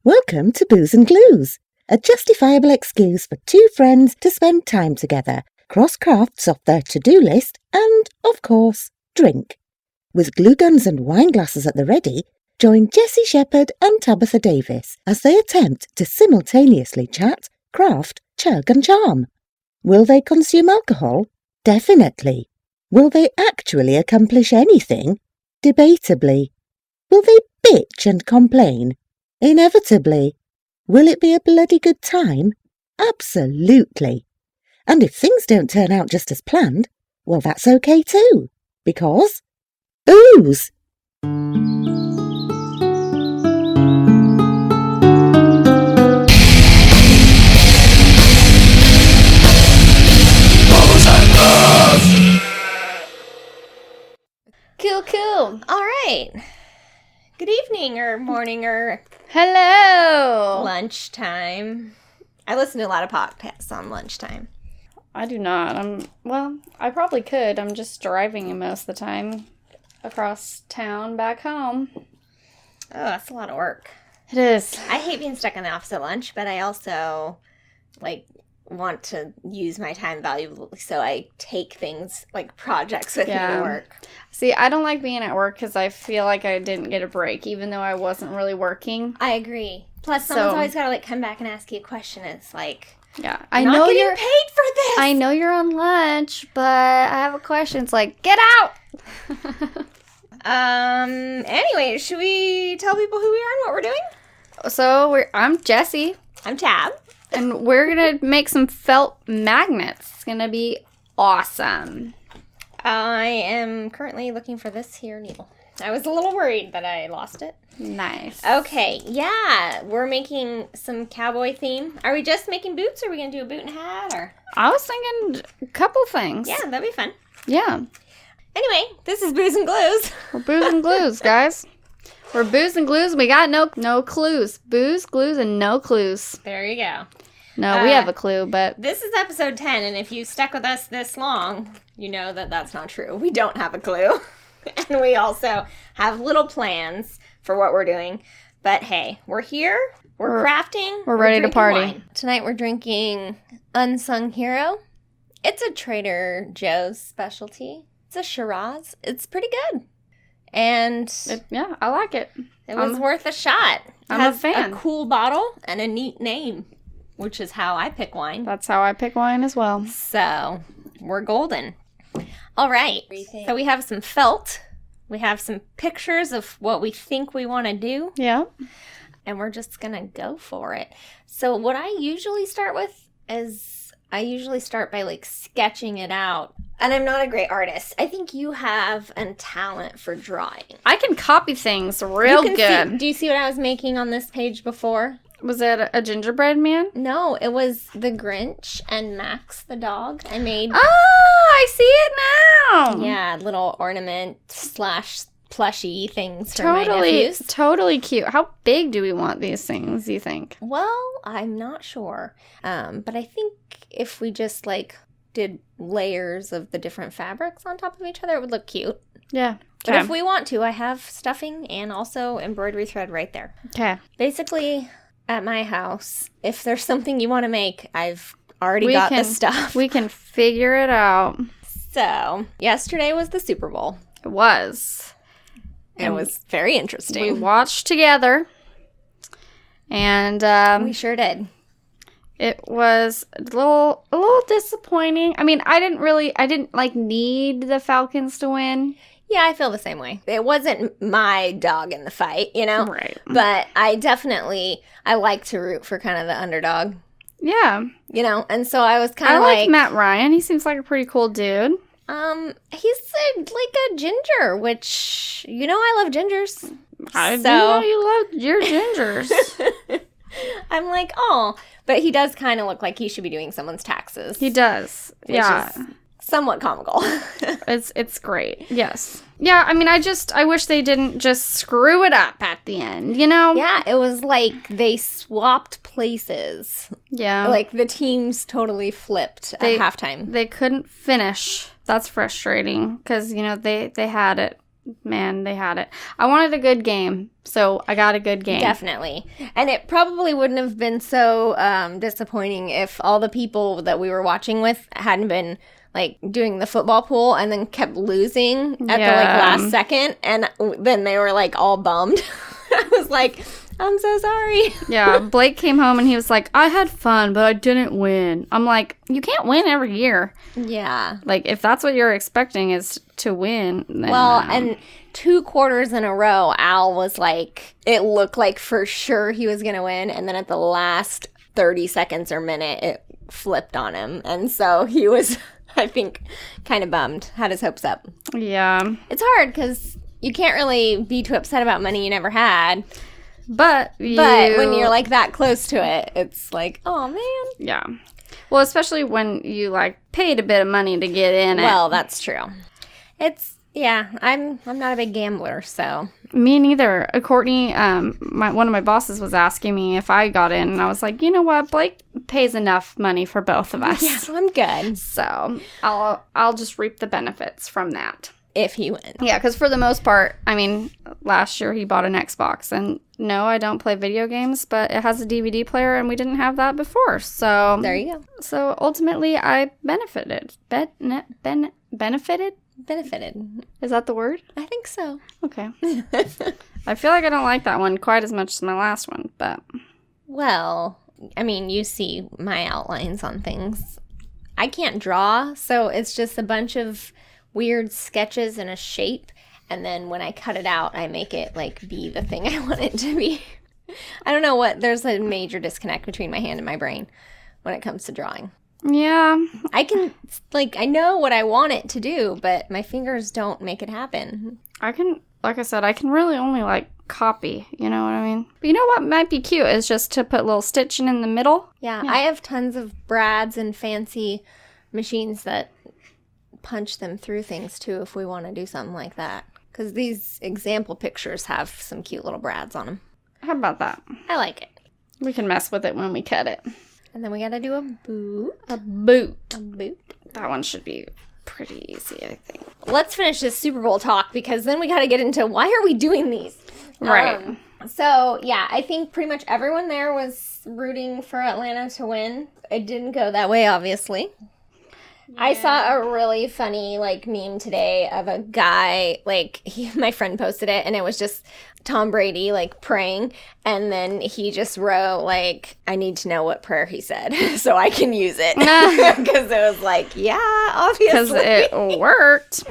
Welcome to Booze and Glues, a justifiable excuse for two friends to spend time together, cross crafts off their to-do list, and, of course, drink. With glue guns and wine glasses at the ready, join Jessie Shepherd and Tabitha Davis as they attempt to simultaneously chat, craft, chug and charm. Will they consume alcohol? Definitely. Will they actually accomplish anything? Debatably. Will they bitch and complain? Inevitably. Will it be a bloody good time? Absolutely. And if things don't turn out just as planned, well, that's okay too. Because booze! Cool. All right. Good evening or morning or Hello. lunchtime. I listen to a lot of podcasts on lunchtime. I do not. I probably could. I'm just driving most of the time across town back home. Oh, that's a lot of work. It is. I hate being stuck in the office at lunch, but I also want to use my time valuably, so I take things like projects with me to work. See, I don't like being at work because I feel like I didn't get a break, even though I wasn't really working. I agree. Plus, someone's always got to come back and ask you a question. It's like, I know you're paid for this. I know you're on lunch, but I have a question. It's like, get out. Anyway, should we tell people who we are and what we're doing? So I'm Jessie. I'm Tab. And we're going to make some felt magnets. It's going to be awesome. I am currently looking for this here needle. I was a little worried that I lost it. Nice. Okay, yeah. We're making some cowboy theme. Are we just making boots, or are we going to do a boot and hat? Or I was thinking a couple things. Yeah, that'd be fun. Yeah. Anyway, this is Booze and Glues. We're Booze and Glues, guys. We're Booze and Glues. We got no clues. Booze, glues, and no clues. There you go. No, we have a clue, but... This is episode 10, and if you stuck with us this long, you know that that's not true. We don't have a clue. And we also have little plans for what we're doing. But hey, we're here. We're crafting. We're ready to party. Wine. Tonight we're drinking Unsung Hero. It's a Trader Joe's specialty. It's a Shiraz. It's pretty good. And... I like it. It was worth a shot. I'm a fan. A cool bottle and a neat name, which is how I pick wine. That's how I pick wine as well. So, we're golden. All right. So, we have some felt. We have some pictures of what we think we want to do. Yeah. And we're just going to go for it. So, what I usually start with is by sketching it out. And I'm not a great artist. I think you have a talent for drawing. I can copy things real good. Do you see what I was making on this page before? Was it a gingerbread man? No, it was the Grinch and Max the dog. I made... Oh, I see it now! Yeah, little ornament / plushie things for my nephews. Totally cute. How big do we want these things, do you think? Well, I'm not sure. But I think if we just, did layers of the different fabrics on top of each other, it would look cute. Yeah. But if we want to, I have stuffing and also embroidery thread right there. Okay. Basically... At my house, if there's something you want to make, I've already got the stuff. We can figure it out. So, yesterday was the Super Bowl. It was. It was very interesting. We watched together. And we sure did. It was a little disappointing. I mean, I didn't need the Falcons to win. Yeah, I feel the same way. It wasn't my dog in the fight, Right. But I like to root for kind of the underdog. Yeah. And so I was kind of I like Matt Ryan. He seems like a pretty cool dude. He's like a ginger, which, I love gingers. I do know you love your gingers. I'm like, oh, but he does kind of look like he should be doing someone's taxes. He does. Yeah. Somewhat comical. It's great. Yes. Yeah, I mean, I wish they didn't just screw it up at the end, Yeah, it was like they swapped places. Yeah. Like the teams totally flipped at halftime. They couldn't finish. That's frustrating because, they had it man, they had it. I wanted a good game, so I got a good game. Definitely. And it probably wouldn't have been so disappointing if all the people that we were watching with hadn't been like doing the football pool and then kept losing at the like last second, and then they were like all bummed. I was like, I'm so sorry. Yeah, Blake came home and he was like, I had fun, but I didn't win. I'm like, you can't win every year. Yeah. Like, if that's what you're expecting is to win, then... Well, and 2 quarters in a row, Al was like, it looked like for sure he was going to win, and then at the last 30 seconds or minute, it flipped on him. And so he was, I think, kind of bummed, had his hopes up. Yeah. It's hard because you can't really be too upset about money you never had. But when you're like that close to it, it's like, oh man. Yeah. Well, especially when you like paid a bit of money to get in it. Well, that's true. It's I'm not a big gambler, so. Me neither. Courtney, one of my bosses was asking me if I got in, and I was like, you know what, Blake pays enough money for both of us. Yeah, I'm good. So I'll just reap the benefits from that. If he wins. Yeah, because for the most part, I mean, last year he bought an Xbox, and no, I don't play video games, but it has a DVD player, and we didn't have that before, so... There you go. So ultimately, I benefited. Benefited? Benefited. Is that the word? I think so. Okay. I feel like I don't like that one quite as much as my last one, but... Well, I mean, you see my outlines on things. I can't draw, so it's just a bunch of weird sketches in a shape, and then when I cut it out, I make it like be the thing I want it to be. I don't know there's a major disconnect between my hand and my brain when it comes to drawing. Yeah. I know what I want it to do, but my fingers don't make it happen. Like I said, I can really only like copy, you know what I mean? But you know what might be cute is just to put a little stitching in the middle. Yeah, I have tons of brads and fancy machines that punch them through things too if we want to do something like that, because these example pictures have some cute little brads on them. How about that? I like it. We can mess with it when we cut it. And then we gotta do a boot. A boot. That one should be pretty easy, I think. Let's finish this Super Bowl talk, because then we gotta get into why are we doing these. Right. So yeah, I think pretty much everyone there was rooting for Atlanta to win. It didn't go that way, obviously. Yeah. I saw a really funny, like, meme today of a guy, like, my friend posted it, and it was just Tom Brady, like, praying, and then he just wrote, like, I need to know what prayer he said, so I can use it. Because it was like, yeah, obviously. Because it worked.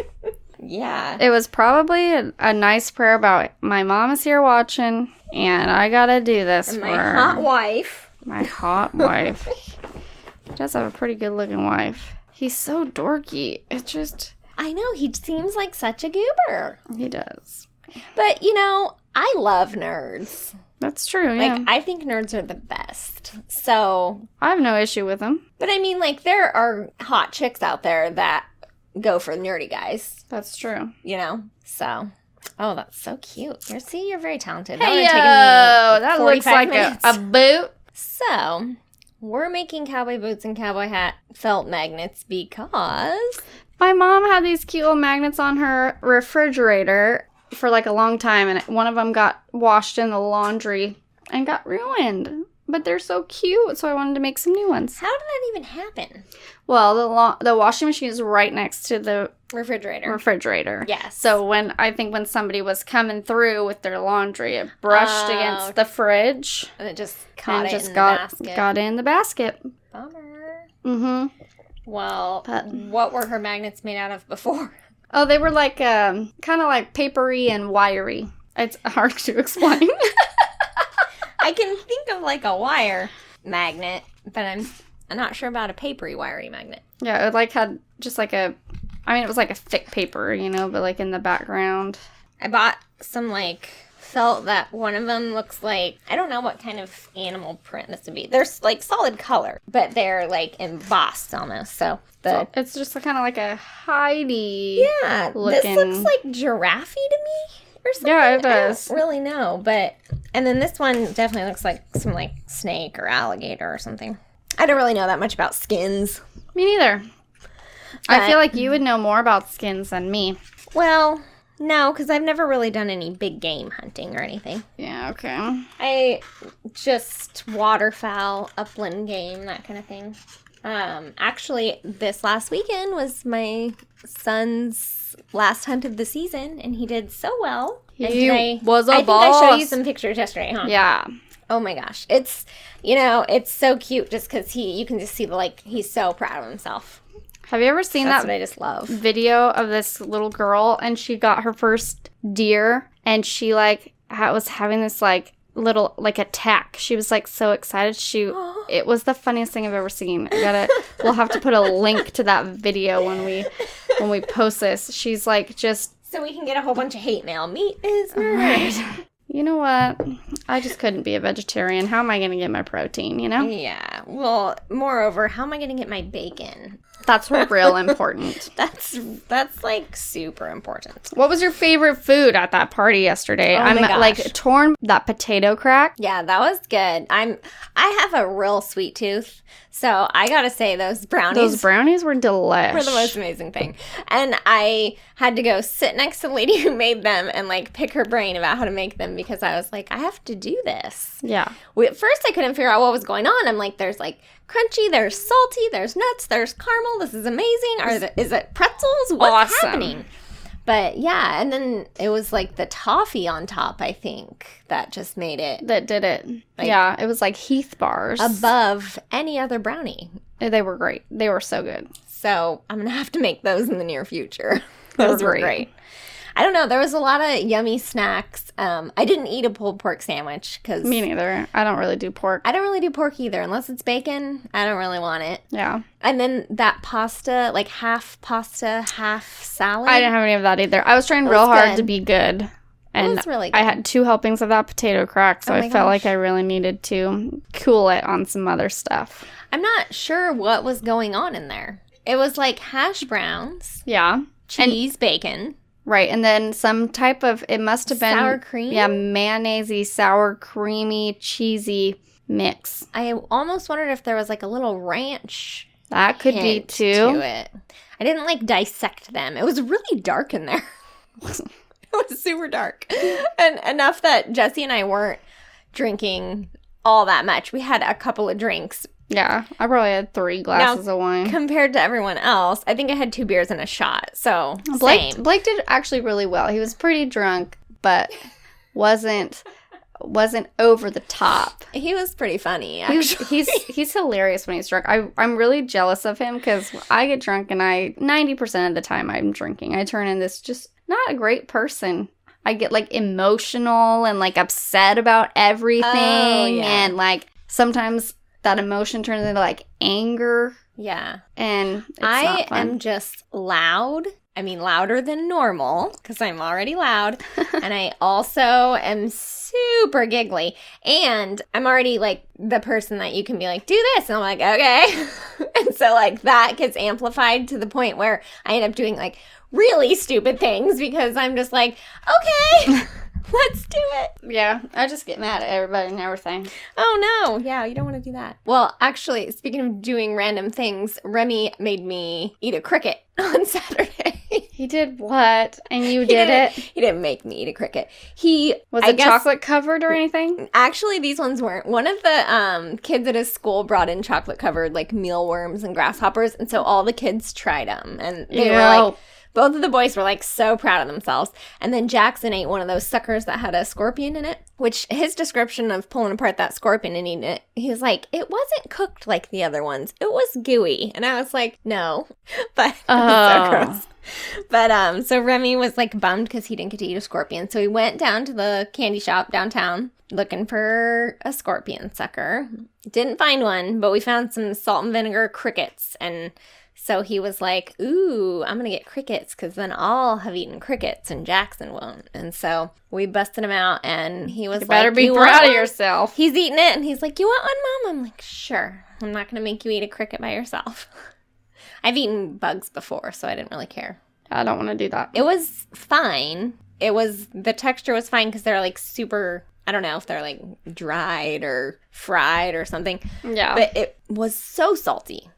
Yeah. It was probably a nice prayer about, my mom is here watching, and I gotta do this and for my hot wife. My hot wife. He does have a pretty good-looking wife. He's so dorky. It just... I know, he seems like such a goober. He does. But, you know, I love nerds. That's true, yeah. Like, I think nerds are the best. So... I have no issue with them. But, I mean, like, there are hot chicks out there that go for nerdy guys. That's true. You know? So... Oh, that's so cute. You're very talented. Hey, that looks like a boot. So... We're making cowboy boots and cowboy hat felt magnets because... My mom had these cute little magnets on her refrigerator for like a long time, and one of them got washed in the laundry and got ruined. But they're so cute, so I wanted to make some new ones. How did that even happen? Well, the washing machine is right next to the refrigerator. Yes. So when somebody was coming through with their laundry, it brushed against the fridge. And it just caught it in the basket. Got in the basket. Bummer. Mm-hmm. Well, what were her magnets made out of before? Oh, they were like kind of like papery and wiry. It's hard to explain. I can think of like a wire magnet, but I'm not sure about a papery, wiry magnet. Yeah, it like had just like it was like a thick paper, you know, but like in the background. I bought some like felt that one of them looks like, I don't know what kind of animal print this would be. They're like solid color, but they're like embossed almost. So it's just kind of like a Heidi. Yeah, looking. This looks like giraffe to me. Or something. Yeah, it does. I don't really know, and then this one definitely looks like some like snake or alligator or something. I don't really know that much about skins. Me neither. But I feel like you would know more about skins than me. Well, No, because I've never really done any big game hunting or anything. Yeah, okay. I just waterfowl, upland game, that kind of thing. Actually, this last weekend was my son's last hunt of the season, and he did so well. He was a boss. I think I showed you some pictures yesterday, huh? Yeah. Oh my gosh. It's, it's so cute just because you can just see, he's so proud of himself. Have you ever seen That's that what I just love. video of this little girl, and she got her first deer, and she, was having this, little, attack. She was, so excited. It was the funniest thing I've ever seen. We'll have to put a link to that video when we post this. She's, just... So we can get a whole bunch of hate mail. Meat is right. You know what? I just couldn't be a vegetarian. How am I going to get my protein, Yeah. Well, moreover, how am I going to get my bacon? That's real important. That's super important. What was your favorite food at that party yesterday? Oh my gosh. Torn that potato crack. Yeah, that was good. I have a real sweet tooth, so I gotta say those brownies were delish. were the most amazing thing. And I had to go sit next to the lady who made them and pick her brain about how to make them because I was like, I have to do this. Yeah. At first, I couldn't figure out what was going on. I'm like, there's crunchy, there's salty, there's nuts, there's caramel. This is amazing. Is it pretzels? What's awesome. happening? But yeah, and then it was the toffee on top, I think, that just made it. That did it. Yeah, it was like Heath bars. Above any other brownie. They were great. They were so good. So I'm going to have to make those in the near future. Those were great. I don't know. There was a lot of yummy snacks. I didn't eat a pulled pork sandwich because... Me neither. I don't really do pork. I don't really do pork either. Unless it's bacon, I don't really want it. Yeah. And then that pasta, half pasta, half salad. I didn't have any of that either. I was trying real hard to be good. And it was really good. I had 2 helpings of that potato crack, so I felt like I really needed to cool it on some other stuff. I'm not sure what was going on in there. It was hash browns. Yeah. Cheese, bacon. Right, and then some type of, it must have been... Sour cream? Yeah, mayonnaise-y, sour, creamy, cheesy mix. I almost wondered if there was a little ranch That could be too. To it. I didn't dissect them. It was really dark in there. It was super dark. And enough that Jesse and I weren't drinking all that much. We had a couple of drinks. Yeah, I probably had 3 glasses of wine. Compared to everyone else, I think I had 2 beers and a shot. So, Blake did actually really well. He was pretty drunk, but wasn't over the top. He was pretty funny, actually. He's hilarious when he's drunk. I'm really jealous of him because I get drunk and 90% of the time I'm drinking, I turn in this just not a great person. I get emotional and upset about everything. Oh, yeah. And sometimes that emotion turns into anger. Yeah. And it's I not fun. am just loud. I mean, louder than normal because I'm already loud. And I also am super giggly. And I'm already the person that you can be do this. And I'm like, okay. And so that gets amplified to the point where I end up doing really stupid things because I'm just okay. Let's do it. Yeah, I just get mad at everybody and everything. Oh, no. Yeah, you don't want to do that. Well, actually, speaking of doing random things, Remy made me eat a cricket on Saturday. He did what? And you did it? He didn't make me eat a cricket. Was it chocolate covered or anything? Actually, these ones weren't. One of the kids at his school brought in chocolate covered mealworms and grasshoppers. And so all the kids tried them. And they were both of the boys were so proud of themselves. And then Jackson ate one of those suckers that had a scorpion in it, which his description of pulling apart that scorpion and eating it, he was like, it wasn't cooked like the other ones. It was gooey. And I was like, no. But it was so gross. But so Remy was bummed because he didn't get to eat a scorpion. So he went down to the candy shop downtown looking for a scorpion sucker. Didn't find one, but we found some salt and vinegar crickets. And so he was like, ooh, I'm going to get crickets because then I'll have eaten crickets and Jackson won't. And so we busted him out and he was you better be proud of yourself. He's eating it and he's like, you want one, Mom? I'm like, sure. I'm not going to make you eat a cricket by yourself. I've eaten bugs before, so I didn't really care. I don't want to do that. It was fine. The texture was fine because they're super, I don't know if they're dried or fried or something. Yeah. But it was so salty.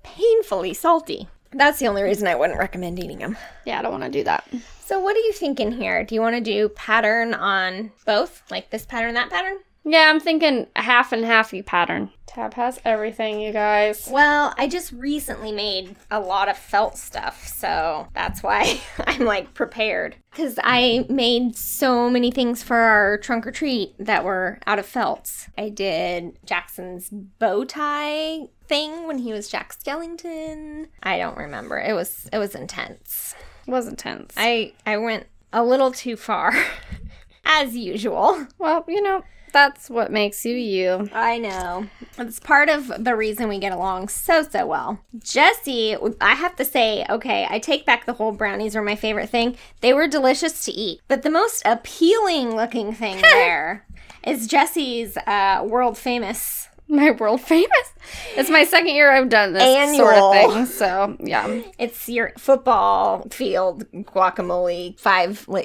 Painfully salty. That's the only reason I wouldn't recommend eating them. Yeah, I don't want to do that. So what are you thinking here? Do you want to do pattern on both? Like this pattern, that pattern? Yeah, I'm thinking half and halfy pattern. Tab has everything, you guys. Well, I just recently made a lot of felt stuff, so that's why I'm like prepared. Because I made so many things for our trunk or treat that were out of felts. I did Jackson's bow tie thing when he was Jack Skellington. I don't remember. It was intense. It was intense. I went a little too far, as usual. Well, that's what makes you you. I know. It's part of the reason we get along so well. Jessie, I have to say, okay, I take back the whole brownies were my favorite thing. They were delicious to eat. But the most appealing looking thing there is Jessie's world famous. My world famous? It's my second year I've done this sort of thing, so yeah. It's your football field guacamole.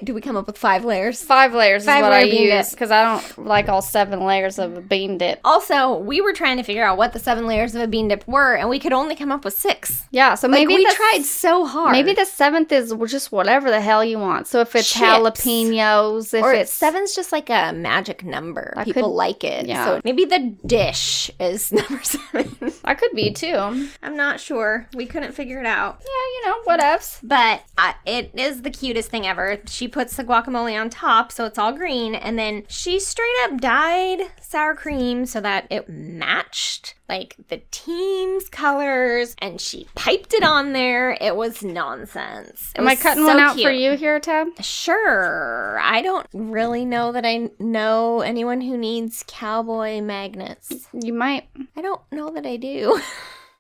Do we come up with 5 layers? 5 layers is what I use, because I don't like all 7 layers of a bean dip. Also, we were trying to figure out what the 7 layers of a bean dip were, and we could only come up with 6. Yeah, so maybe we tried so hard. Maybe the 7th is just whatever the hell you want. So if it's Chips. Jalapenos, or it's 7's just like a magic number. People like it. Yeah. So maybe the dish is number 7. That could be too. I'm not sure. We couldn't figure it out. Yeah, whatevs. But it is the cutest thing ever. She puts the guacamole on top, so it's all green, and then she straight up dyed sour cream so that it matched like the team's colors, and she piped it on there. It was nonsense. Am I cutting one out for you here, Tab? Sure. I don't really know that I know anyone who needs cowboy magnets. You might. I don't know that I do.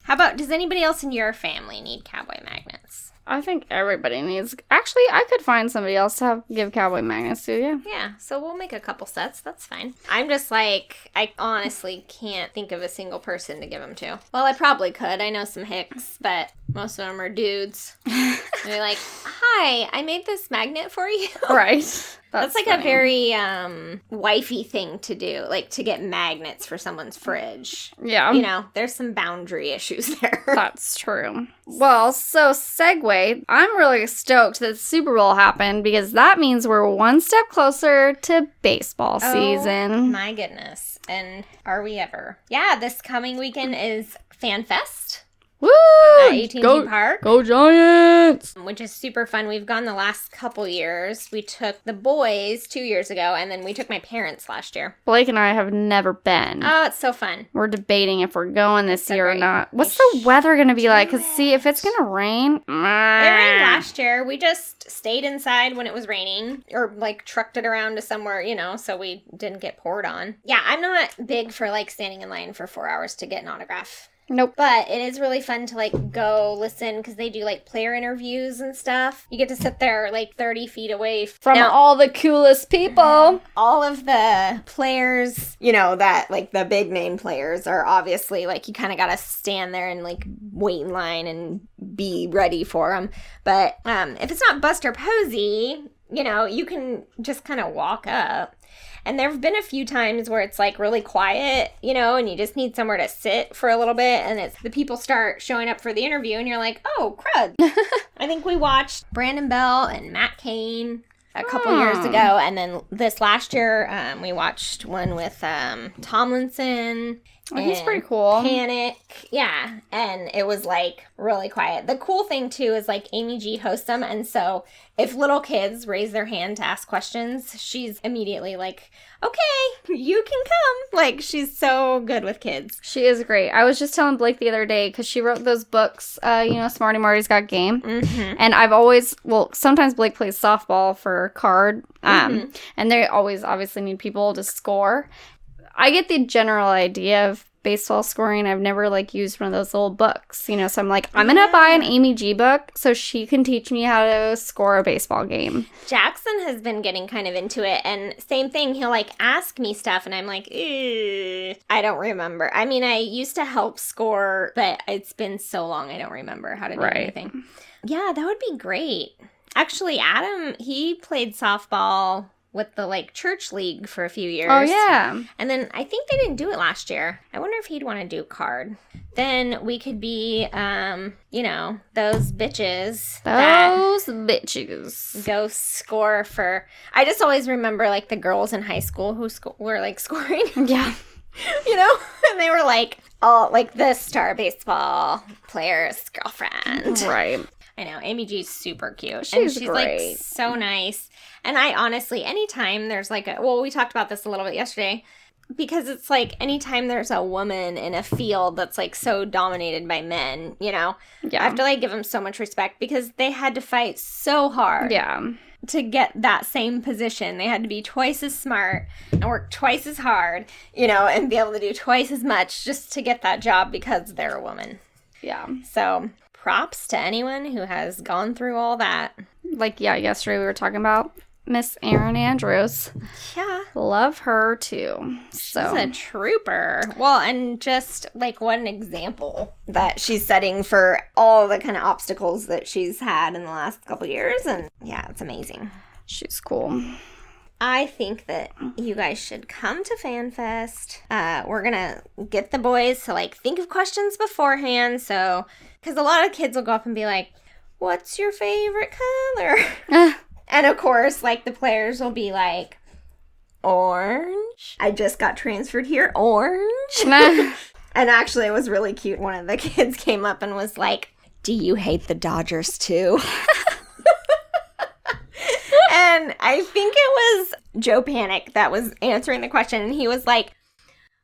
How about, does anybody else in your family need cowboy magnets? I think everybody needs... Actually, I could find somebody else to give cowboy magnets to, yeah. Yeah, so we'll make a couple sets. That's fine. I'm just like, I honestly can't think of a single person to give them to. Well, I probably could. I know some hicks, but most of them are dudes. And they're like, hi, I made this magnet for you. Right. That's like funny. A very wifey thing to do, like to get magnets for someone's fridge. Yeah. There's some boundary issues there. That's true. Well, so segue, I'm really stoked that Super Bowl happened because that means we're one step closer to baseball season. Oh my goodness. And are we ever? Yeah, this coming weekend is Fan Fest. Woo! At AT&T Park. Go Giants! Which is super fun. We've gone the last couple years. We took the boys 2 years ago, and then we took my parents last year. Blake and I have never been. Oh, it's so fun. We're debating if we're going this year or not. What's the weather going to be like? Because, see, if it's going to rain... It rained last year. We just stayed inside when it was raining, or, like, trucked it around to somewhere, so we didn't get poured on. Yeah, I'm not big for, like, standing in line for 4 hours to get an autograph. Nope. But it is really fun to, like, go listen, because they do, like, player interviews and stuff. You get to sit there, like, 30 feet away from all the coolest people. All of the players, that, like, the big name players are obviously, like, you kind of got to stand there and, like, wait in line and be ready for them. But if it's not Buster Posey, you can just kind of walk up. And there have been a few times where it's, like, really quiet, and you just need somewhere to sit for a little bit, and it's the people start showing up for the interview, and you're like, oh, crud. I think we watched Brandon Bell and Matt Cain a couple years ago, and then this last year, we watched one with Tomlinson. Oh, he's pretty cool. Panic. Yeah. And it was, like, really quiet. The cool thing, too, is, like, Amy G hosts them. And so if little kids raise their hand to ask questions, she's immediately like, okay, you can come. Like, she's so good with kids. She is great. I was just telling Blake the other day, because she wrote those books, Smarty Marty's Got Game. Mm-hmm. And I've always, sometimes Blake plays softball for card. And they always obviously need people to score. I get the general idea of baseball scoring. I've never, like, used one of those little books, so I'm like, I'm going to buy an Amy G book so she can teach me how to score a baseball game. Jackson has been getting kind of into it, and same thing, he'll, like, ask me stuff, and I'm like, I don't remember. I mean, I used to help score, but it's been so long I don't remember how to do anything. Yeah, that would be great. Actually, Adam, he played softball with the like church league for a few years. Oh, yeah. And then I think they didn't do it last year. I wonder if he'd want to do card. Then we could be, those bitches. Those bitches. Go score for... I just always remember, like, the girls in high school who were, like, scoring. Yeah. And they were, like, all, like, the star baseball player's girlfriend. Right. I know. Amy G's super cute. She's great. Like, so nice. And I honestly, anytime there's, like, we talked about this a little bit yesterday, because it's like anytime there's a woman in a field that's like so dominated by men, I have to like give them so much respect because they had to fight so hard to get that same position. They had to be twice as smart and work twice as hard, and be able to do twice as much just to get that job because they're a woman. Yeah. So props to anyone who has gone through all that. Like, yesterday we were talking about Miss Erin Andrews. Yeah. Love her, too. So. She's a trooper. Well, and just, like, what an example that she's setting for all the kind of obstacles that she's had in the last couple years. And, yeah, it's amazing. She's cool. I think that you guys should come to FanFest. We're going to get the boys to, like, think of questions beforehand. So, because a lot of kids will go up and be like, what's your favorite color? And, of course, like, the players will be like, orange. I just got transferred here. Orange. And actually, it was really cute. One of the kids came up and was like, do you hate the Dodgers, too? And I think it was Joe Panic that was answering the question. And he was like,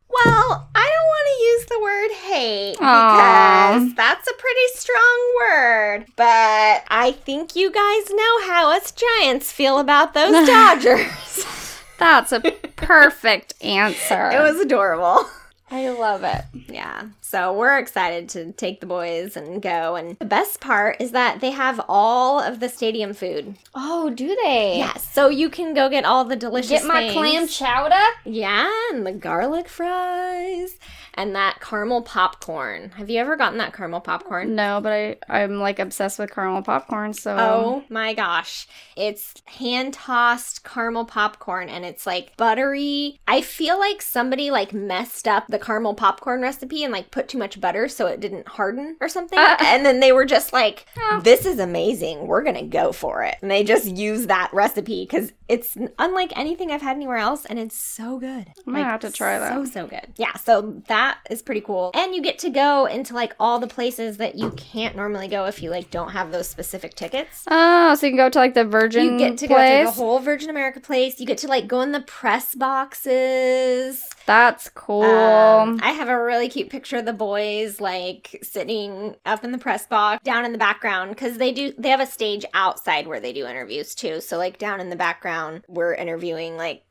well, I don't want to use the word hate because that's a pretty strong word. But I think you guys know how us Giants feel about those Dodgers. That's a perfect answer. It was adorable. I love it. Yeah. So we're excited to take the boys and go. And the best part is that they have all of the stadium food. Oh, do they? Yes. So you can go get all the delicious Get my things. clam chowder? Yeah, and the garlic fries and that caramel popcorn. Have you ever gotten that caramel popcorn? No, but I'm like obsessed with caramel popcorn, so... Oh my gosh. It's hand-tossed caramel popcorn and it's like buttery. I feel like somebody like messed up the caramel popcorn recipe and like put too much butter so it didn't harden or something. And then they were just like, this is amazing. We're going to go for it. And they just use that recipe because it's unlike anything I've had anywhere else and it's so good. I'm going to have to try that. So good. Yeah, so that is pretty cool. And you get to go into like all the places that you can't normally go if you like don't have those specific tickets. Oh, so you can go to like the Virgin You get to go to the whole Virgin America place. You get to like go in the press boxes. That's cool. I have a really cute picture of the boys like sitting up in the press box down in the background because they have a stage outside where they do interviews too. So like down in the background, we're interviewing like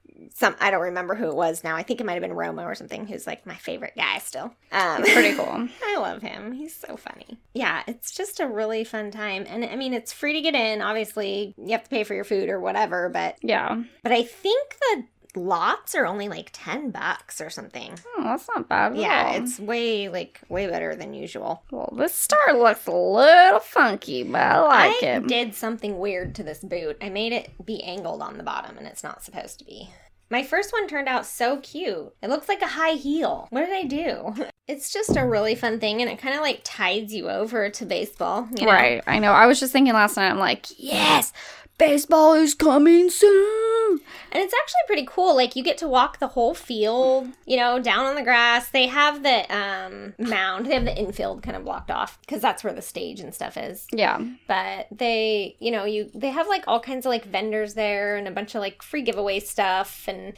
I don't remember who it was now. I think it might have been Romo or something, who's like my favorite guy still. He's pretty cool. I love him. He's so funny. Yeah, it's just a really fun time. And I mean, it's free to get in. Obviously, you have to pay for your food or whatever, but yeah. But I think the lots are only like $10 or something. Oh, that's not bad at all. It's way better than usual. Well, this star looks a little funky, but I like it. I did something weird to this boot. I made it be angled on the bottom, and it's not supposed to be. My first one turned out so cute. It looks like a high heel. What did I do? It's just a really fun thing, and it kind of like tides you over to baseball. You know? Right. I know. I was just thinking last night, I'm like, yes, baseball is coming soon. And it's actually pretty cool. Like, you get to walk the whole field, down on the grass. They have the mound. They have the infield kind of blocked off because that's where the stage and stuff is. Yeah. But they, they have, like, all kinds of, like, vendors there and a bunch of, like, free giveaway stuff and,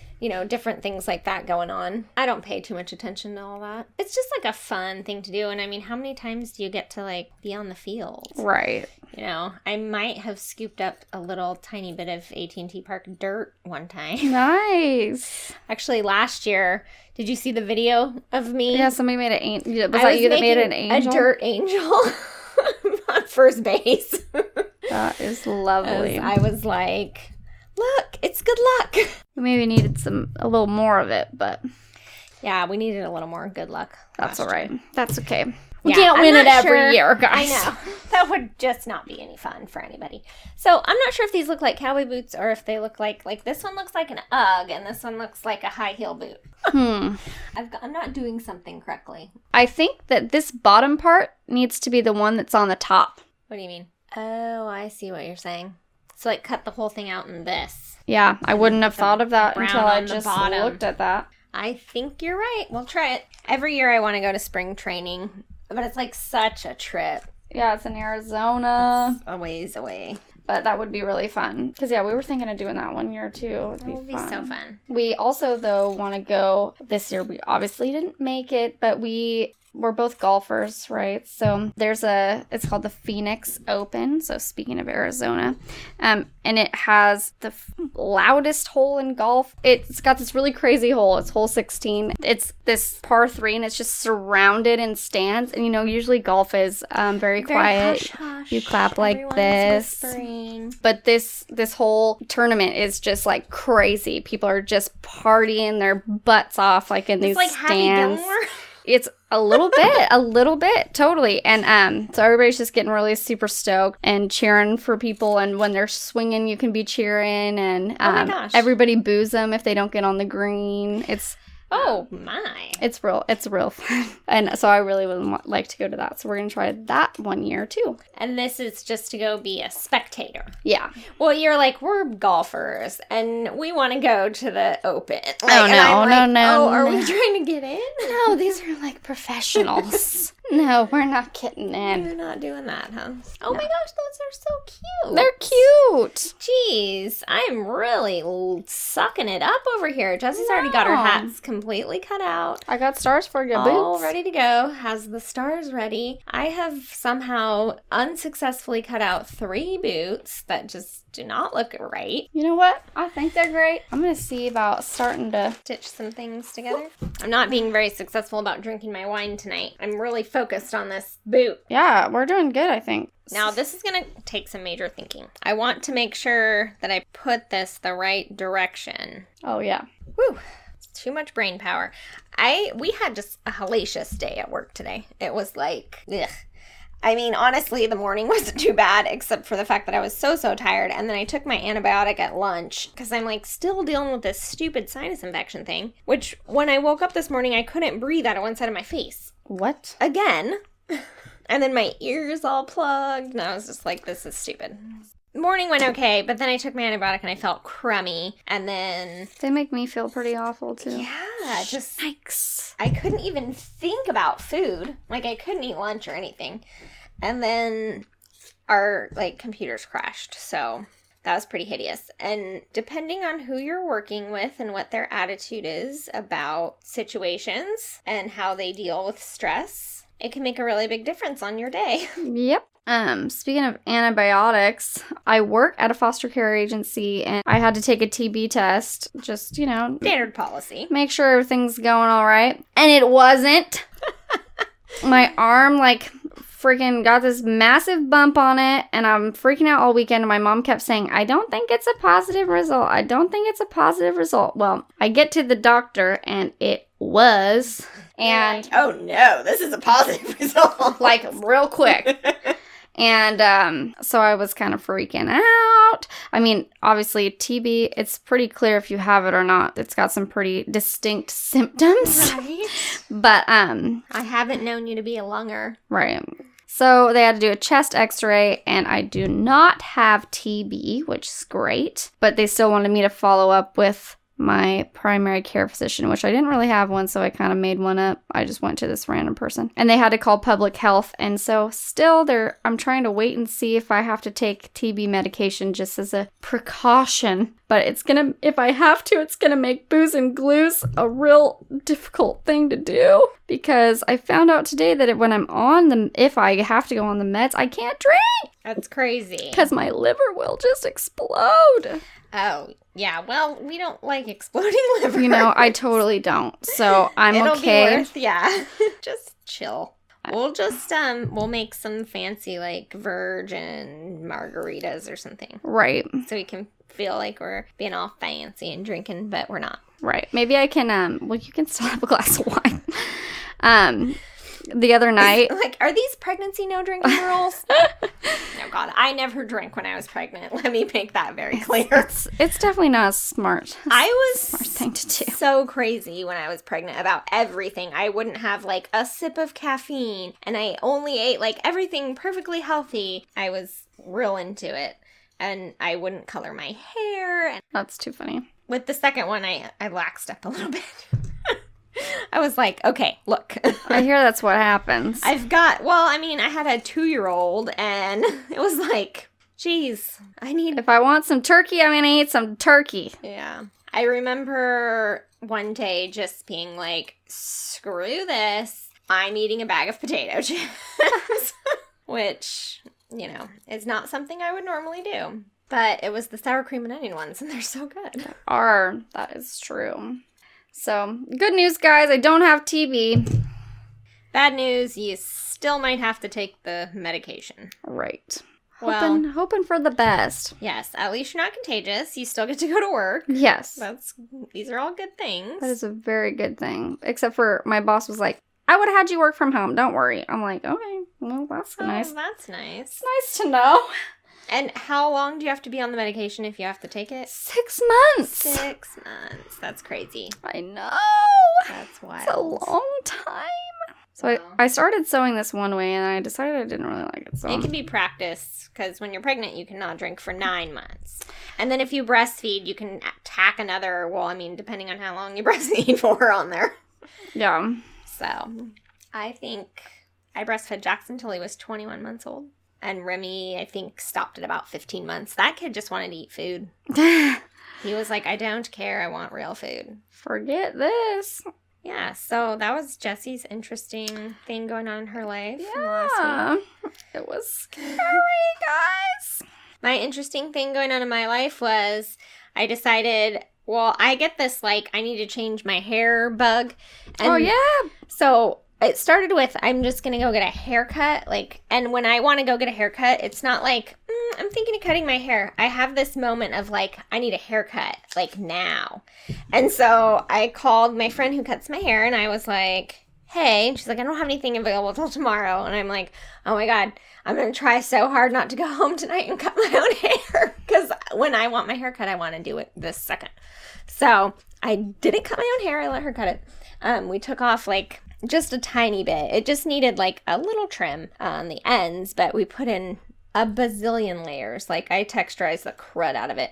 different things like that going on. I don't pay too much attention to all that. It's just, like, a fun thing to do. And, I mean, how many times do you get to, like, be on the field? Right. I might have scooped up a little tiny bit of AT&T Park dirt one time. Nice. Actually, last year, did you see the video of me? Yeah, somebody made an angel. Was that you that made an angel? A dirt angel on first base. That is lovely. I was like, look, it's good luck. We maybe needed a little more of it, but... Yeah, we needed a little more good luck. That's all last right. year. That's okay. We Yeah, can't I'm win it not every sure. year, guys. I know. That would just not be any fun for anybody. So I'm not sure if these look like cowboy boots or if they look like this one looks like an Ugg and this one looks like a high heel boot. I'm not doing something correctly. I think that this bottom part needs to be the one that's on the top. What do you mean? Oh, I see what you're saying. So like cut the whole thing out in this. Yeah, I wouldn't have thought of that brown until I on the just bottom. looked at that. I think you're right. We'll try it. Every year I want to go to spring training, but it's like such a trip. Yeah, it's in Arizona. It's a ways away. But that would be really fun. Because, yeah, we were thinking of doing that one year, too. It would be so fun. We also, though, want to go this year. We obviously didn't make it, but we're both golfers, right? So it's called the Phoenix Open. So speaking of Arizona, and it has the loudest hole in golf. It's got this really crazy hole. It's hole 16. It's this par 3 and it's just surrounded in stands. And usually golf is very quiet. Hush, hush. You clap like Everyone's this. whispering. But this whole tournament is just like crazy. People are just partying their butts off like in these It's like stands. Happy Gilmore. It's a little bit, totally. And so everybody's just getting really super stoked and cheering for people. And when they're swinging, you can be cheering. And Oh my gosh. everybody boos them if they don't get on the green. Oh my. It's real fun. And so I really would like to go to that. So we're going to try that one year too. And this is just to go be a spectator. Yeah. Well, you're like, we're golfers and we want to go to the Open. Like, Oh, and I'm no, like, no, oh, are no. we trying to get in? No, these are like professionals. No, we're not getting in. You're not doing that, huh? Oh my gosh, those are so cute. They're cute. Jeez, I'm really sucking it up over here. Jessie's already got her No. hats completely cut out. I got stars for your All boots. ready to go. Has the stars ready. I have somehow unsuccessfully cut out 3 boots that just do not look right. You know what? I think they're great. I'm going to see about starting to... Stitch some things together. I'm not being very successful about drinking my wine tonight. I'm really focused on this boot. Yeah, we're doing good, I think. Now, this is going to take some major thinking. I want to make sure that I put this the right direction. Oh, yeah. Whew. It's too much brain power. We had just a hellacious day at work today. It was like, ugh. I mean, honestly, the morning wasn't too bad, except for the fact that I was so tired. And then I took my antibiotic at lunch because I'm like still dealing with this stupid sinus infection thing, which when I woke up this morning, I couldn't breathe out of one side of my face. What? Again. And then my ears all plugged. And I was just like, this is stupid. Morning went okay, but then I took my antibiotic and I felt crummy. And then... They make me feel pretty awful, too. Yeah, just... Yikes. I couldn't even think about food. Like, I couldn't eat lunch or anything. And then our, computers crashed. So that was pretty hideous. And depending on who you're working with and what their attitude is about situations and how they deal with stress, it can make a really big difference on your day. Yep. Speaking of antibiotics, I work at a foster care agency and I had to take a TB test. Just, Standard policy. make sure everything's going all right. And it wasn't. My arm, freaking got this massive bump on it, and I'm freaking out all weekend. And my mom kept saying, I don't think it's a positive result. I don't think it's a positive result. Well, I get to the doctor, and it was. And, oh no, this is a positive result. real quick. And so I was kind of freaking out. I mean, obviously, TB, it's pretty clear if you have it or not. It's got some pretty distinct symptoms. Right. But, I haven't known you to be a lunger. right. So they had to do a chest x-ray, and I do not have TB, which is great. But they still wanted me to follow up with my primary care physician, which I didn't really have one, so I kind of made one up. I just went to this random person. And they had to call public health, and so still I'm trying to wait and see if I have to take TB medication just as a precaution. But if I have to, it's gonna make booze and glues a real difficult thing to do. Because I found out today that if I have to go on the meds, I can't drink. That's crazy. Because my liver will just explode. Oh, yeah. Well, we don't like exploding livers. I totally don't. So I'm It'll okay. be worth, yeah. Just chill. We'll just, we'll make some fancy, virgin margaritas or something. Right. So we can feel like we're being all fancy and drinking, but we're not. Right. Maybe I can, well, you can still have a glass of wine. The other night. Like, are these pregnancy no drinking rules? Oh, God. I never drank when I was pregnant. Let me make that very clear. It's definitely not a smart thing to do. So crazy when I was pregnant about everything. I wouldn't have, like, a sip of caffeine, and I only ate, like, everything perfectly healthy. I was real into it, and I wouldn't color my hair. And that's too funny. with the second one, I laxed up a little bit. I was like, okay, look. I hear that's what happens. I had a 2-year-old, and it was like, geez, if I want some turkey, I'm going to eat some turkey. Yeah. I remember one day just being like, screw this. I'm eating a bag of potato chips. Which, is not something I would normally do. But it was the sour cream and onion ones, and they're so good. That is true. So, good news, guys. I don't have TB. Bad news, you still might have to take the medication. Right. Well, hoping for the best. Yes, at least you're not contagious. You still get to go to work. Yes. These are all good things. That is a very good thing. Except for my boss was like, I would have had you work from home. Don't worry. I'm like, okay, well, that's nice. That's nice. It's nice to know. And how long do you have to be on the medication if you have to take it? 6 months. 6 months. That's crazy. I know. That's wild. It's a long time. So I started sewing this one way, and I decided I didn't really like it. So it can be practice, because when you're pregnant, you cannot drink for 9 months. And then if you breastfeed, you can tack another, depending on how long you breastfeed for on there. Yeah. So I think I breastfed Jackson until he was 21 months old. And Remy, I think, stopped at about 15 months. That kid just wanted to eat food. He was like, I don't care. I want real food. Forget this. Yeah, so that was Jessie's interesting thing going on in her life. Yeah. It was scary, guys. My interesting thing going on in my life was I decided, I get this, I need to change my hair bug. And so it started with, I'm just going to go get a haircut. And when I want to go get a haircut, it's not like, I'm thinking of cutting my hair. I have this moment of I need a haircut, now. And so I called my friend who cuts my hair, and I was like, hey. And she's like, I don't have anything available till tomorrow. And I'm like, oh my God, I'm going to try so hard not to go home tonight and cut my own hair. Because when I want my haircut, I want to do it this second. So I didn't cut my own hair. I let her cut it. We took off just a tiny bit. It just needed a little trim on the ends, but we put in a bazillion layers. I texturized the crud out of it.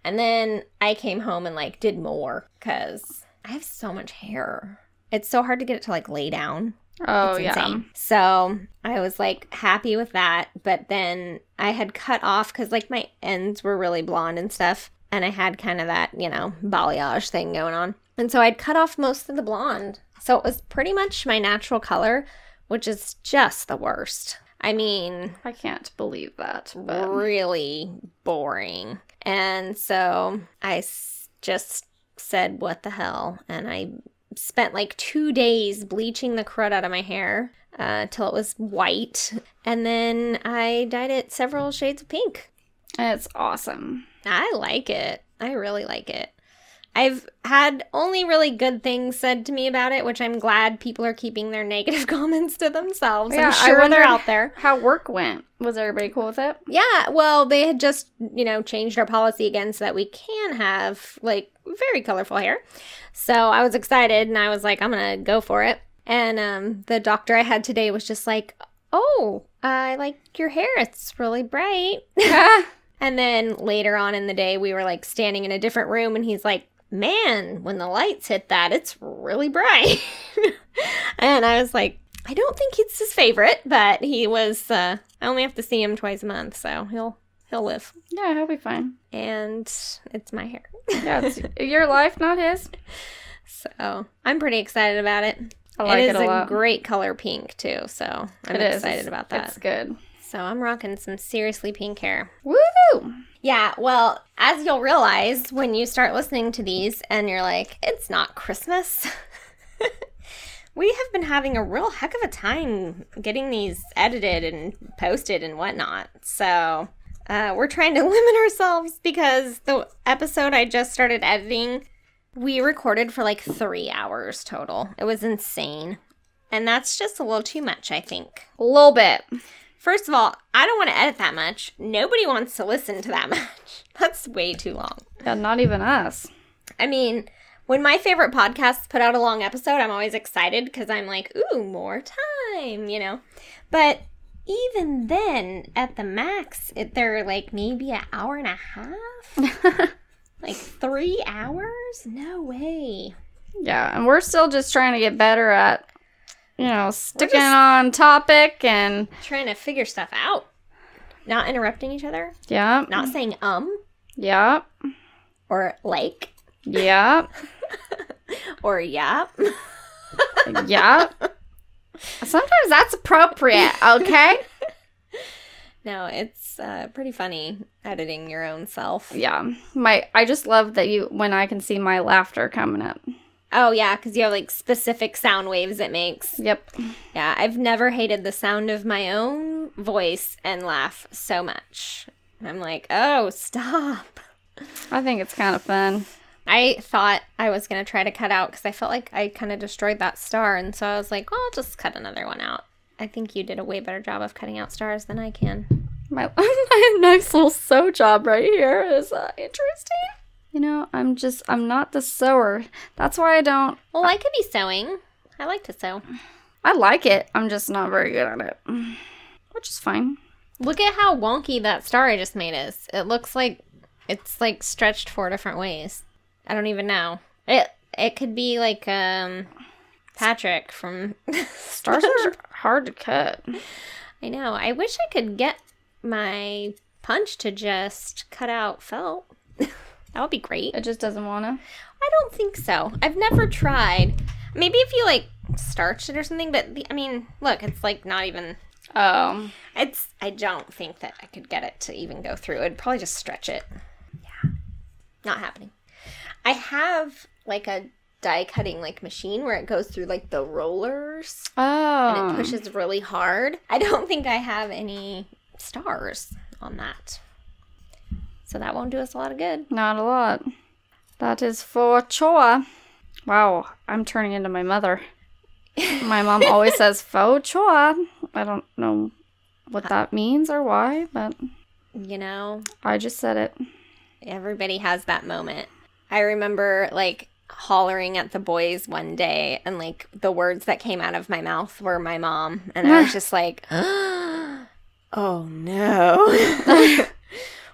And then I came home and did more, because I have so much hair. It's so hard to get it to lay down. Oh, it's yeah. insane. So I was happy with that, but then I had cut off, because my ends were really blonde and stuff, and I had kind of that, balayage thing going on. And so I'd cut off most of the blonde. So it was pretty much my natural color, which is just the worst. I mean, I can't believe that. Really boring. And so I just said, what the hell? And I spent 2 days bleaching the crud out of my hair till it was white. And then I dyed it several shades of pink. It's awesome. I like it. I really like it. I've had only really good things said to me about it, which I'm glad people are keeping their negative comments to themselves. Yeah, I'm sure they're out there. How work went. Was everybody cool with it? Yeah, well, they had just, changed our policy again so that we can have, very colorful hair. So I was excited, and I was like, I'm going to go for it. And the doctor I had today was just like, oh, I like your hair. It's really bright. And then later on in the day, we were, standing in a different room, and he's like, man, when the lights hit that, it's really bright. And I was like, I don't think it's his favorite, but he was, I only have to see him twice a month, so he'll live. Yeah, he'll be fine. And it's my hair. Yeah, it's your life, not his. So I'm pretty excited about it. I like it a lot. It is a great color pink, too, so I'm excited about that. It's good. So I'm rocking some seriously pink hair. Woo! Yeah, well, as you'll realize when you start listening to these and you're like, it's not Christmas. We have been having a real heck of a time getting these edited and posted and whatnot. So we're trying to limit ourselves, because the episode I just started editing We recorded for like 3 hours total. It was insane. And that's just a little too much, I think. A little bit. First of all, I don't want to edit that much. Nobody wants to listen to that much. That's way too long. Yeah, not even us. I mean, when my favorite podcasts put out a long episode, I'm always excited because I'm like, ooh, more time, you know? But even then, at the max, they're like maybe an hour and a half? Like 3 hours? No way. Yeah, and we're still just trying to get better at, sticking on topic and trying to figure stuff out. Not interrupting each other. Yeah. Not saying Yeah. Or like. Yeah. Or yep. Yeah. Sometimes that's appropriate, okay? No, it's pretty funny editing your own self. Yeah. I just love that when I can see my laughter coming up. Oh, yeah, because you have, like, specific sound waves it makes. Yep. Yeah, I've never hated the sound of my own voice and laugh so much. I'm like, oh, stop. I think it's kind of fun. I thought I was going to try to cut out because I felt like I kind of destroyed that star, and so I was like, well, I'll just cut another one out. I think you did a way better job of cutting out stars than I can. My nice little sew job right here is interesting. I'm not the sewer. That's why I don't. Well, I could be sewing. I like to sew. I like it. I'm just not very good at it. Which is fine. Look at how wonky that star I just made is. It looks like it's like stretched 4 different ways. I don't even know. It could be like Patrick from Stars are hard to cut. I know. I wish I could get my punch to just cut out felt. That would be great. It just doesn't want to? I don't think so. I've never tried. Maybe if you, like, starched it or something, but, look, it's, like, not even... Oh. I don't think that I could get it to even go through. I'd probably just stretch it. Yeah. Not happening. I have, like, a die-cutting, like, machine where it goes through, like, the rollers. Oh. And it pushes really hard. I don't think I have any stars on that. So that won't do us a lot of good. Not a lot. That is for sure. Wow, I'm turning into my mother. My mom always says faux choix. I don't know what that means or why, but... I just said it. Everybody has that moment. I remember, like, hollering at the boys one day, and, like, the words that came out of my mouth were my mom. And I was just like, oh, no.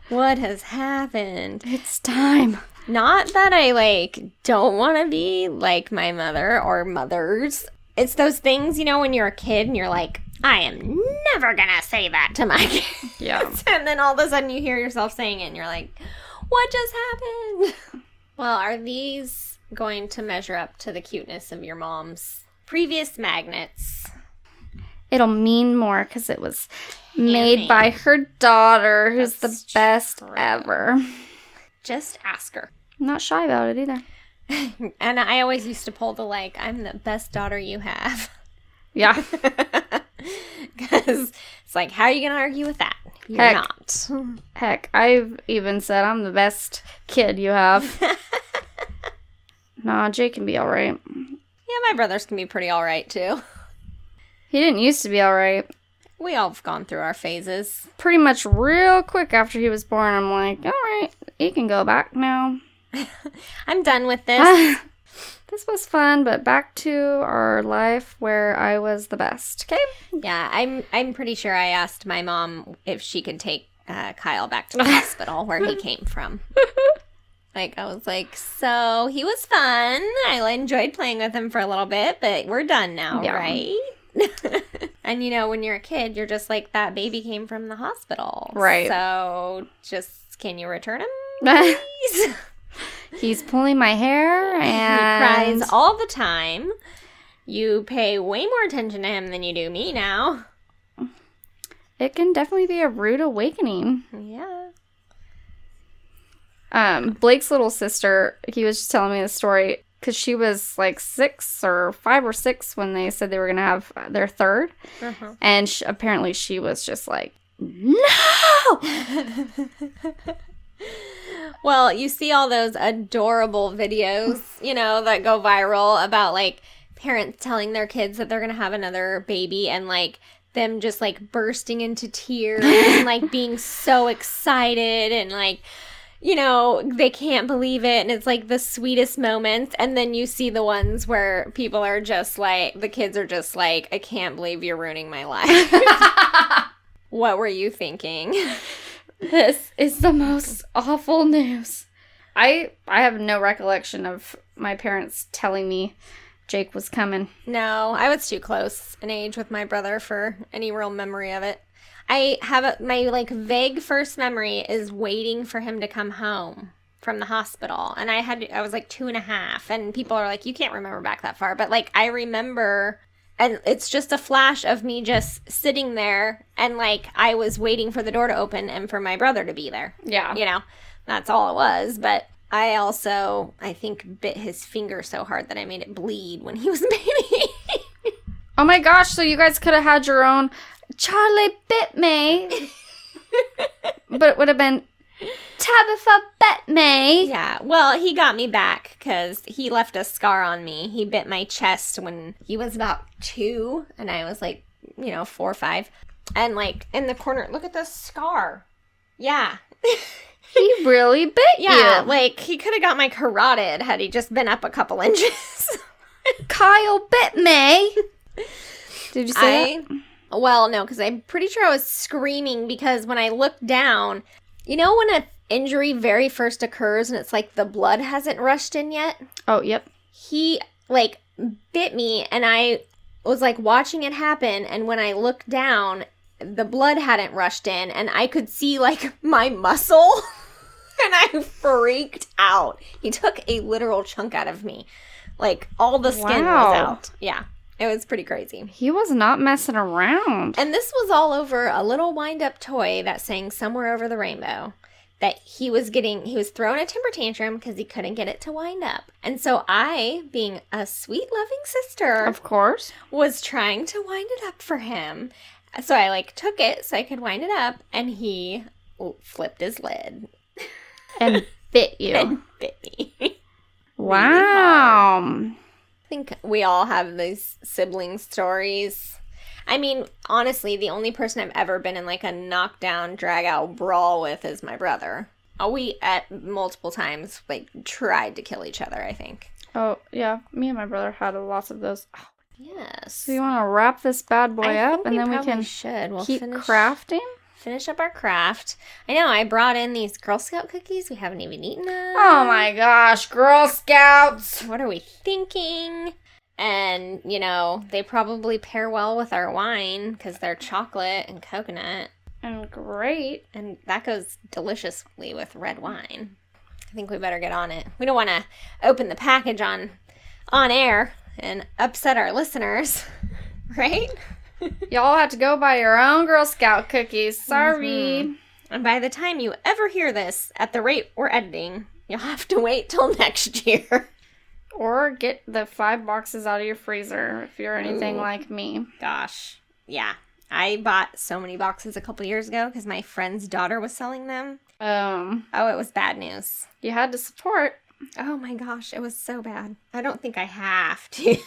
What has happened? It's time. Not that I, like, don't want to be like my mother or mothers. It's those things, when you're a kid and you're like, I am never gonna say that to my kids. Yeah. And then all of a sudden you hear yourself saying it and you're like, what just happened? Well, are these going to measure up to the cuteness of your mom's previous magnets? It'll mean more because it was made by her daughter, who's the best ever. Just ask her. I'm not shy about it either. And I always used to pull the, like, I'm the best daughter you have. Yeah. Because it's like, how are you going to argue with that? You're not. Heck, I've even said I'm the best kid you have. Nah, Jake can be all right. Yeah, my brothers can be pretty all right, too. He didn't used to be all right. We all have gone through our phases. Pretty much real quick after he was born, I'm like, all right, he can go back now. I'm done with this. This was fun, but back to our life where I was the best, okay? Yeah, I'm pretty sure I asked my mom if she could take Kyle back to the hospital where he came from. Like, I was like, so he was fun. I enjoyed playing with him for a little bit, but we're done now, right? And when you're a kid, you're just like, that baby came from the hospital. Right. So just, can you return him, please? He's pulling my hair and... He cries all the time. You pay way more attention to him than you do me now. It can definitely be a rude awakening. Yeah. Blake's little sister, he was just telling me the story because she was like 5 or 6 when they said they were going to have their third. Uh-huh. And apparently she was just like, no! Well, you see all those adorable videos, that go viral about, like, parents telling their kids that they're going to have another baby and, like, them just, like, bursting into tears and, like, being so excited and, like, they can't believe it, and it's, like, the sweetest moments, and then you see the ones where people are just, like, the kids are just, like, I can't believe you're ruining my life. What were you thinking? This is the most awful news. I have no recollection of my parents telling me Jake was coming. No, I was too close in age with my brother for any real memory of it. I have my, like, vague first memory is waiting for him to come home from the hospital. And I was, like, 2.5. And people are like, you can't remember back that far. But, like, I remember, and it's just a flash of me just sitting there. And, like, I was waiting for the door to open and for my brother to be there. Yeah. That's all it was. But I also, I think, bit his finger so hard that I made it bleed when he was a baby. Oh, my gosh. So you guys could have had your own... Charlie bit me. But it would have been Tabitha bit me. Yeah, well, he got me back because he left a scar on me. He bit my chest when he was about 2 and I was like, 4 or 5. And, like, in the corner, look at this scar. Yeah. He really bit you. Yeah, like, he could have got my carotid had he just been up a couple inches. Kyle bit me. Did you say that? Well, no, because I'm pretty sure I was screaming because when I looked down, when an injury very first occurs and it's like the blood hasn't rushed in yet? Oh, yep. He, like, bit me and I was, like, watching it happen, and when I looked down, the blood hadn't rushed in and I could see, like, my muscle and I freaked out. He took a literal chunk out of me. Like, all the skin was out. Yeah. It was pretty crazy. He was not messing around. And this was all over a little wind-up toy that sang Somewhere Over the Rainbow that he was throwing a temper tantrum because he couldn't get it to wind up. And so I, being a sweet, loving sister... Of course. ...was trying to wind it up for him. So I, like, took it so I could wind it up, and he flipped his lid. And bit you. And bit me. Wow. Really, I think we all have these sibling stories. I mean, honestly, the only person I've ever been in, like, a knockdown, drag-out brawl with is my brother. We, at multiple times, like, tried to kill each other, I think. Oh, yeah. Me and my brother had lots of those. Oh. Yes. So you want to wrap this bad boy up, and then we can keep crafting? Finish up our craft. I know, I brought in these Girl Scout cookies. We haven't even eaten them. Oh my gosh, Girl Scouts! What are we thinking? And, they probably pair well with our wine because they're chocolate and coconut. And great. And that goes deliciously with red wine. I think we better get on it. We don't want to open the package on air and upset our listeners, right? Y'all have to go buy your own Girl Scout cookies. Sorry. Mm-hmm. And by the time you ever hear this, at the rate we're editing, you'll have to wait till next year. Or get the 5 boxes out of your freezer if you're anything like me. Gosh. Yeah. I bought so many boxes a couple years ago because my friend's daughter was selling them. Oh, it was bad news. You had to support. Oh my gosh, it was so bad. I don't think I have to.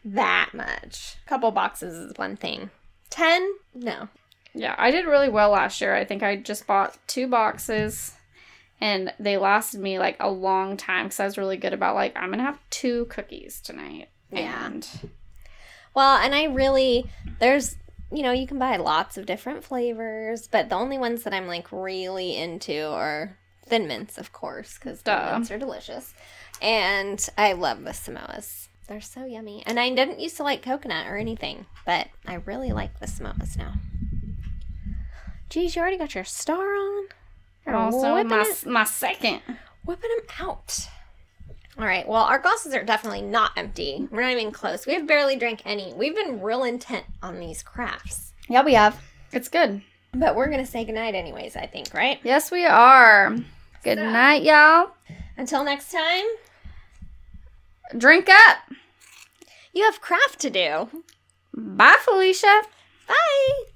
That much. A couple boxes is one thing. 10? No. Yeah, I did really well last year. I think I just bought 2 boxes, and they lasted me, like, a long time because I was really good about, like, I'm going to have 2 cookies tonight. Yeah. And... Well, and I really, there's, you can buy lots of different flavors, but the only ones that I'm, like, really into are Thin Mints, of course, because Thin Mints are delicious. And I love the Samoas. They're so yummy. And I didn't used to like coconut or anything, but I really like the Samoas now. Geez, you already got your star on? Also, my second. Whipping them out. All right, well, our glasses are definitely not empty. We're not even close. We have barely drank any. We've been real intent on these crafts. Yeah, we have. It's good. But we're going to say goodnight anyways, I think, right? Yes, we are. Good night, y'all. Until next time. Drink up. You have craft to do. Bye, Felicia. Bye.